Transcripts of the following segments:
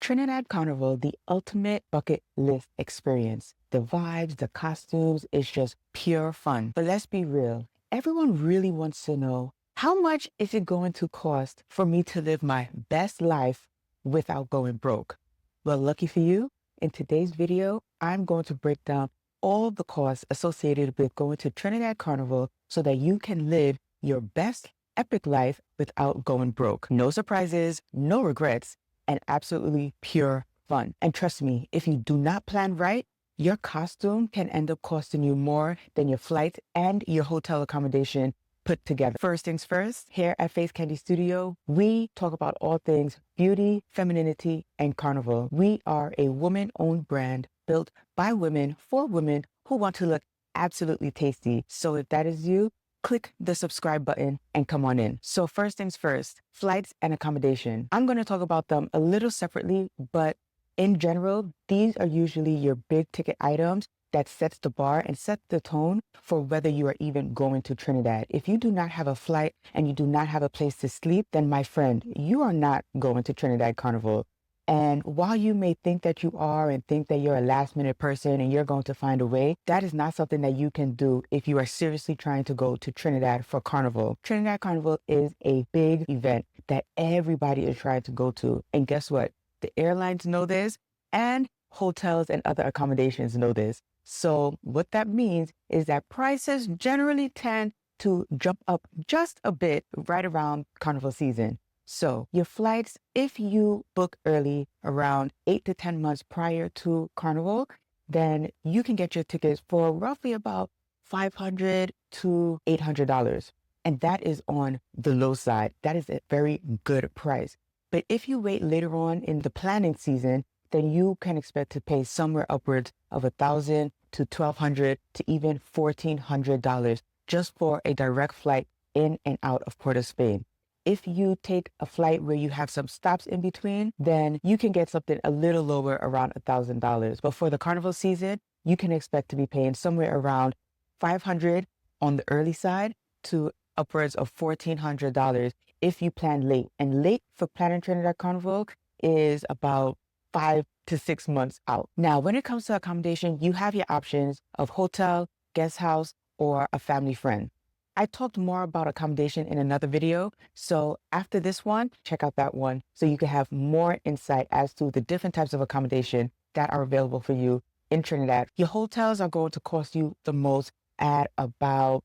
Trinidad Carnival, the ultimate bucket list experience. The vibes, the costumes, it's just pure fun. But let's be real, everyone really wants to know, how much is it going to cost for me to live my best life without going broke? Well, lucky for you, in today's video, I'm going to break down all the costs associated with going to Trinidad Carnival so that you can live your best epic life without going broke. No surprises, no regrets, and absolutely pure fun. And trust me, if you do not plan right, your costume can end up costing you more than your flight and your hotel accommodation put together. First things first, here at Face Candy Studio, we talk about all things beauty, femininity, and carnival. We are a woman-owned brand built by women for women who want to look absolutely tasty. So if that is you, click the subscribe button and come on in. So first things first, flights and accommodation. I'm going to talk about them a little separately, but in general, these are usually your big ticket items that sets the bar and set the tone for whether you are even going to Trinidad. If you do not have a flight and you do not have a place to sleep, then my friend, you are not going to Trinidad Carnival. And while you may think that you are and think that you're a last minute person and you're going to find a way, that is not something that you can do if you are seriously trying to go to Trinidad for Carnival. Trinidad Carnival is a big event that everybody is trying to go to. And guess what? The airlines know this and hotels and other accommodations know this. So what that means is that prices generally tend to jump up just a bit right around Carnival season. So your flights, if you book early around 8 to 10 months prior to Carnival, then you can get your tickets for roughly about $500 to $800. And that is on the low side. That is a very good price. But if you wait later on in the planning season, then you can expect to pay somewhere upwards of $1,000 to $1,200 to even $1,400 just for a direct flight in and out of Port of Spain. If you take a flight where you have some stops in between, then you can get something a little lower, around $1,000. But for the Carnival season, you can expect to be paying somewhere around $500 on the early side to upwards of $1,400 if you plan late. And late for planning Trinidad Carnival is about 5 to 6 months out. Now, when it comes to accommodation, you have your options of hotel, guest house, or a family friend. I talked more about accommodation in another video. So after this one, check out that one so you can have more insight as to the different types of accommodation that are available for you in Trinidad. Your hotels are going to cost you the most at about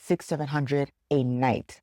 $600-700 a night.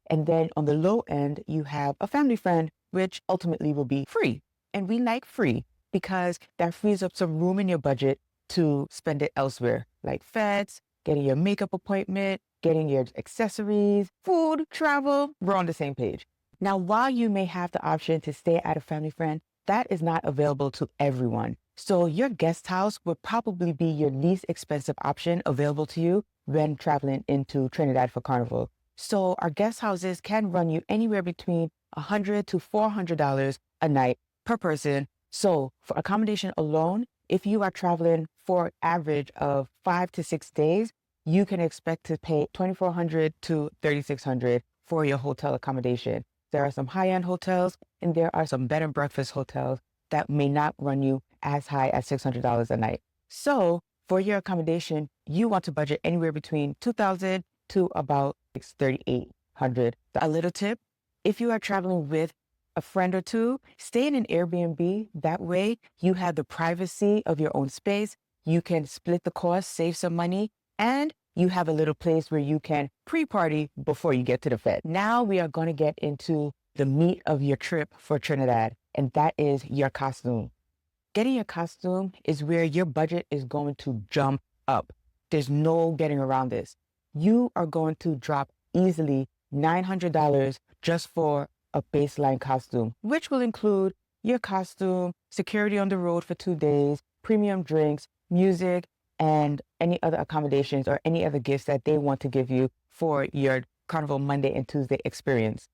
And then on the low end, you have a family friend, which ultimately will be free. And we like free because that frees up some room in your budget to spend it elsewhere, like fetes, getting your makeup appointment, getting your accessories, food, travel. We're on the same page. Now, while you may have the option to stay at a family friend, that is not available to everyone. So your guest house would probably be your least expensive option available to you when traveling into Trinidad for Carnival. So our guest houses can run you anywhere between $100 to $400 a night per person. So for accommodation alone, if you are traveling for an average of 5 to 6 days, you can expect to pay $2,400 to $3,600 for your hotel accommodation. There are some high-end hotels and there are some bed and breakfast hotels that may not run you as high as $600 a night. So for your accommodation, you want to budget anywhere between $2,000 to about $3,800. A little tip, if you are traveling with a friend or two, stay in an Airbnb. That way you have the privacy of your own space. You can split the cost, save some money, and you have a little place where you can pre-party before you get to the Fed. Now we are going to get into the meat of your trip for Trinidad, and that is your costume. Getting your costume is where your budget is going to jump up. There's no getting around this. You are going to drop easily $900 just for a baseline costume, which will include your costume, security on the road for 2 days, premium drinks, music, and any other accommodations or any other gifts that they want to give you for your Carnival Monday and Tuesday experience.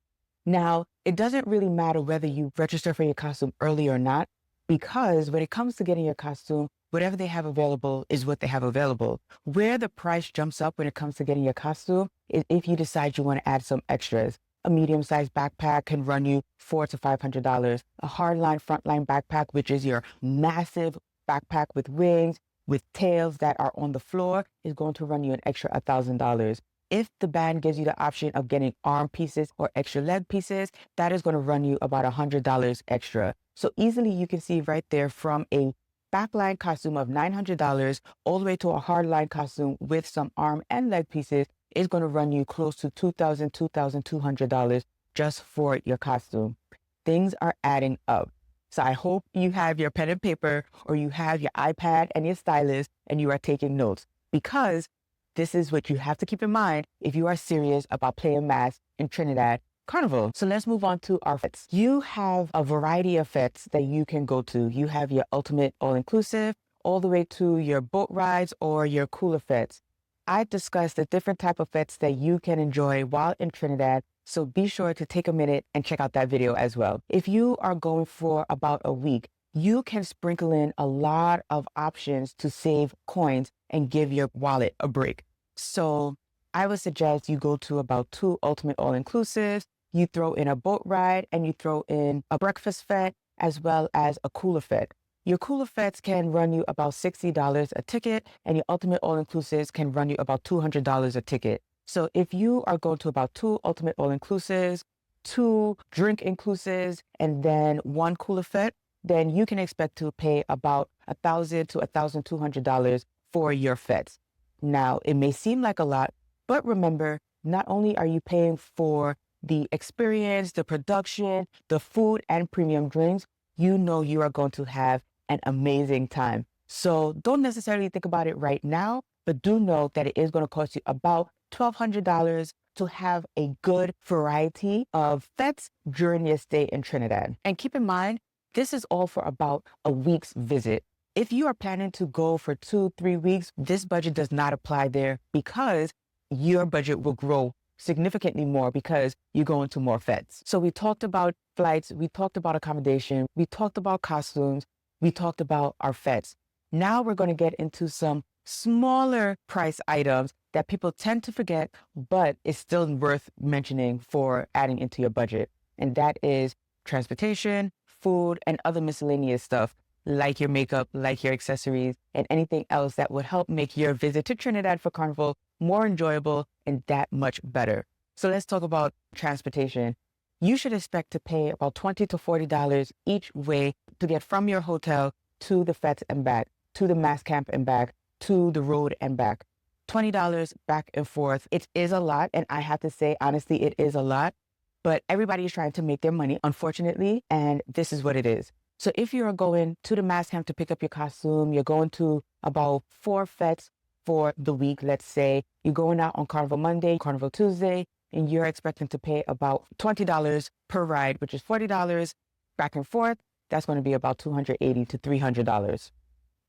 Now, it doesn't really matter whether you register for your costume early or not, because when it comes to getting your costume, whatever they have available is what they have available. Where the price jumps up when it comes to getting your costume is if you decide you want to add some extras. A medium-sized backpack can run you $400 to $500. A hardline frontline backpack, which is your massive backpack with wings, with tails that are on the floor, is going to run you an extra $1,000. If the band gives you the option of getting arm pieces or extra leg pieces, that is going to run you about $100 extra. So easily you can see right there, from a backline costume of $900 all the way to a hardline costume with some arm and leg pieces is going to run you close to $2,000, $2,200 just for your costume. Things are adding up. So I hope you have your pen and paper, or you have your iPad and your stylus, and you are taking notes, because this is what you have to keep in mind if you are serious about playing masks in Trinidad Carnival. So let's move on to our fetes. You have a variety of fetes that you can go to. You have your ultimate all-inclusive, all the way to your boat rides or your cooler fetes. I discussed the different type of fetes that you can enjoy while in Trinidad, so be sure to take a minute and check out that video as well. If you are going for about a week, you can sprinkle in a lot of options to save coins and give your wallet a break. So I would suggest you go to about 2 ultimate all-inclusives, you throw in a boat ride, and you throw in a breakfast fete as well as a cooler fete. Your cooler fetes can run you about $60 a ticket, and your ultimate all-inclusives can run you about $200 a ticket. So if you are going to about 2 ultimate all-inclusives, 2 drink inclusives, and then 1 cooler fete, then you can expect to pay about $1,000 to $1,200 for your fetes. Now, it may seem like a lot, but remember, not only are you paying for the experience, the production, the food, and premium drinks, you know you are going to have an amazing time. So don't necessarily think about it right now, but do know that it is going to cost you about $1,200 to have a good variety of fetes during your stay in Trinidad. And keep in mind, this is all for about a week's visit. If you are planning to go for 2-3 weeks, this budget does not apply there, because your budget will grow significantly more because you go into more fetes. So we talked about flights, we talked about accommodation, we talked about costumes, we talked about our fetes. Now we're going to get into some smaller price items that people tend to forget, but it's still worth mentioning for adding into your budget. And that is transportation, food, and other miscellaneous stuff, like your makeup, like your accessories, and anything else that would help make your visit to Trinidad for Carnival more enjoyable and that much better. So let's talk about transportation. You should expect to pay about $20 to $40 each way to get from your hotel to the fetes and back, to the mass camp and back, to the road and back. $20 back and forth. It is a lot, and I have to say, honestly, it is a lot, but everybody is trying to make their money, unfortunately, and this is what it is. So if you're going to the mass camp to pick up your costume, you're going to about 4 fetes for the week, let's say. You're going out on Carnival Monday, Carnival Tuesday, and you're expecting to pay about $20 per ride, which is $40 back and forth. That's going to be about $280 to $300.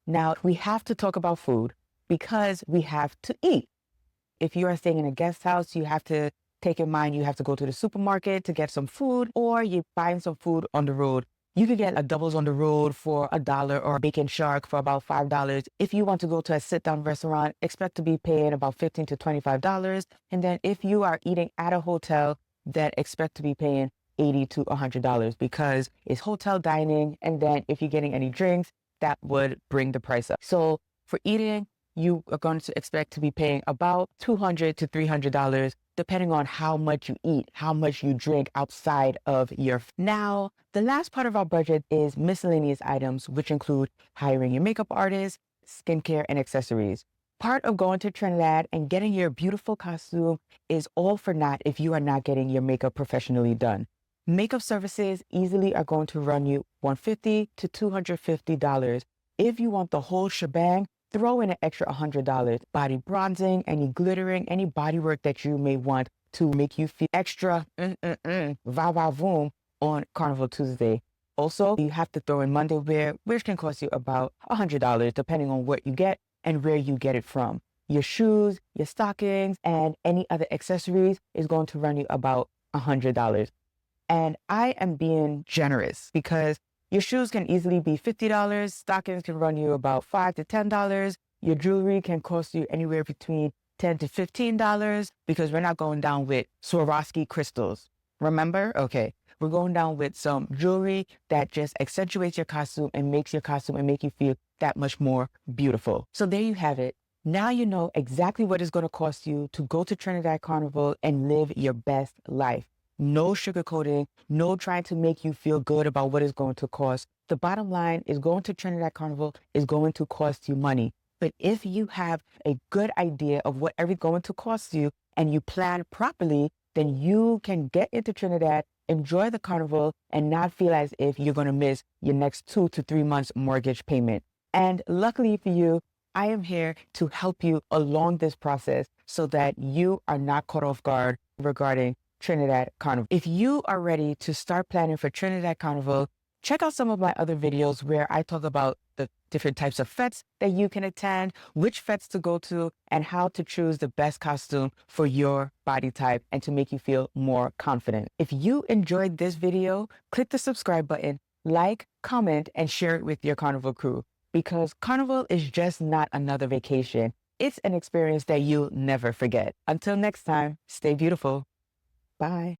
Now, we have to talk about food because we have to eat. If you are staying in a guest house, you have to take in mind you have to go to the supermarket to get some food, or you're buying some food on the road. You could get a doubles on the road for $1 or a bacon shark for about $5. If you want to go to a sit-down restaurant, expect to be paying about $15 to $25. And then if you are eating at a hotel, then expect to be paying $80 to $100 because it's hotel dining. And then if you're getting any drinks, that would bring the price up. So for eating, you are going to expect to be paying about $200 to $300, depending on how much you eat, how much you drink outside of your. Now, the last part of our budget is miscellaneous items, which include hiring your makeup artist, skincare, and accessories. Part of going to Trinidad and getting your beautiful costume is all for naught if you are not getting your makeup professionally done. Makeup services easily are going to run you $150 to $250. If you want the whole shebang, throw in an extra $100. Body bronzing, any glittering, any body work that you may want to make you feel extra va-va-voom on Carnival Tuesday. Also, you have to throw in Monday wear, which can cost you about $100 depending on what you get and where you get it from. Your shoes, your stockings, and any other accessories is going to run you about $100. And I am being generous because your shoes can easily be $50. Stockings can run you about $5 to $10. Your jewelry can cost you anywhere between $10 to $15 because we're not going down with Swarovski crystals. Remember? Okay. We're going down with some jewelry that just accentuates your costume and makes your costume and make you feel that much more beautiful. So there you have it. Now you know exactly what it's going to cost you to go to Trinidad Carnival and live your best life. No sugarcoating, no trying to make you feel good about what it's going to cost. The bottom line is going to Trinidad Carnival is going to cost you money. But if you have a good idea of what everything's going to cost you and you plan properly, then you can get into Trinidad, enjoy the carnival, and not feel as if you're going to miss your next 2 to 3 months mortgage payment. And luckily for you, I am here to help you along this process so that you are not caught off guard regarding Trinidad Carnival. If you are ready to start planning for Trinidad Carnival, check out some of my other videos where I talk about the different types of fetes that you can attend, which fetes to go to, and how to choose the best costume for your body type and to make you feel more confident. If you enjoyed this video, click the subscribe button, like, comment, and share it with your Carnival crew, because Carnival is just not another vacation. It's an experience that you'll never forget. Until next time, stay beautiful. Bye.